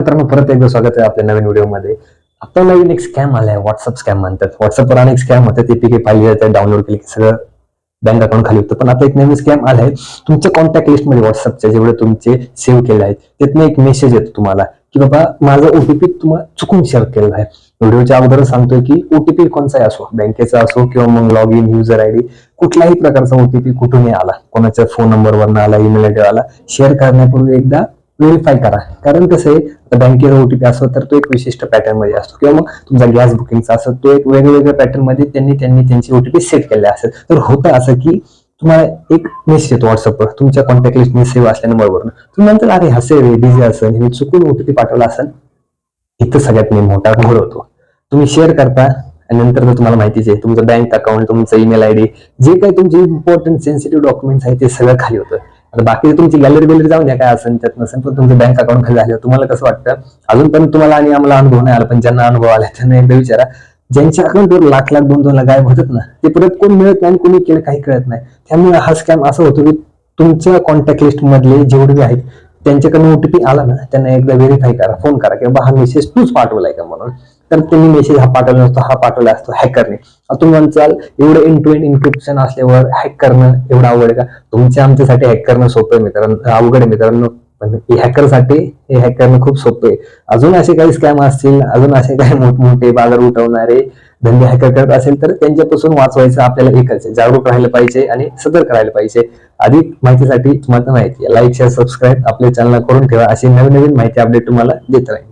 मित्रांनो, परत एकदा स्वागत आहे आपल्या नवीन व्हिडिओमध्ये. आता नवीन एक स्कॅम आलाय, व्हॉट्सअप स्कॅम म्हणतात. व्हॉट्सअपवर अनेक स्कॅम होते, ते पीके फाईल येतात, डाउनलोड केली की सगळं बँक अकाउंट खाली होतं. पण आता एक नवीन स्कॅम आलाय. तुमच्या कॉन्टॅक्ट लिस्टमध्ये व्हॉट्सअपचे जेवढे तुमचे सेव्ह केले आहेत त्यातनं एक मेसेज येतो तुम्हाला की बाबा माझा ओटीपी तुम्हाला चुकून शेअर केलेला आहे. व्हिडिओच्या अगोदर सांगतोय की ओटीपी कोणताही असो, बँकेचा असो किंवा मग लॉग इन युजर आयडी, कुठल्याही प्रकारचा ओटीपी कुठूनही आला, कोणाच्या फोन नंबरवरून आला, ईमेल आयडी आला, शेअर करण्यापूर्वी एकदा व्हेरीफाय करा. कारण कसं आहे, बँकेचा ओटीपी असो तर तो एक विशिष्ट पॅटर्न मध्ये असतो, किंवा मग तुमचा गॅस बुकिंगचा असो तो एक वेगवेगळ्या पॅटर्न मध्ये त्यांनी त्यांची ओटीपी सेट केले असेल. तर होतं असं की तुम्हाला एक मेसेज येतो व्हॉट्सअपवर तुमच्या कॉन्टॅक्ट लिस्टमध्ये सेव्ह असल्या नंबरवरून. तुम्ही म्हणता अरे हसे बिझी असेल, हे चुकून ओटीपी पाठवला असेल. इथं सगळ्यात मोठा घोळ होतो. तुम्ही शेअर करता आणि नंतर तुम्हाला माहितीच आहे तुमचं बँक अकाउंट, तुमचं ईमेल आयडी, जे काही तुमचे इम्पॉर्टंट सेन्सिटिव्ह डॉक्युमेंट्स आहेत ते सगळं खाली होतं. आता बाकी तुमची गॅलरी जाऊन द्या, काय असेल त्यात नसेल, पण तुमचं बँक अकाउंट खाली झालं तुम्हाला कसं वाटतं? अजून पण तुम्हाला आणि आम्हाला अनुभव नाही आला, पण ज्यांना अनुभव आला त्यांना एकदा विचारा. ज्यांच्या अकाउंटवर लाख लाख 2-2 लाख गायब होतात ना, ते परत कोण मिळत नाही, कोणी केलं काही कळत नाही. त्यामुळे हा स्कॅम असा होतो की तुमच्या कॉन्टॅक्ट लिस्ट मधले जेवढे आहेत त्यांच्याकडनं ओटीपी आला ना, त्यांना एकदा व्हेरीफाय करा, फोन करा की बाबा हा मेसेज तूच पाठवलाय का म्हणून. तर त्यांनी मेसेज हा पाठवला नसतो, हा पाठवला असतो हॅकरने. तुम्ही म्हणसाल एवढं एंड टू एंड इन्क्रिप्शन असल्यावर हॅक करणं एवढं अवघड का? तुमच्या आमच्यासाठी हॅक करणं सोपं आहे मित्रांनो, अवघड आहे मित्रांनो, पण हॅकरसाठी हे हॅक करणं खूप सोपं आहे. अजून असे काही स्कॅम असतील, अजून असे काही मोठमोठे बाजार उठवणारे धंदे हॅकर करत असेल तर त्यांच्यापासून वाचवायचं आपल्याला एकच आहे, जागरूक राहिलं पाहिजे आणि सतर्क राहिलं पाहिजे. अधिक माहितीसाठी तुम्हाला माहिती लाईक शेअर सबस्क्राईब आपल्या चॅनल करून ठेवा. अशी नवीन नवीन माहिती अपडेट तुम्हाला देत राहील.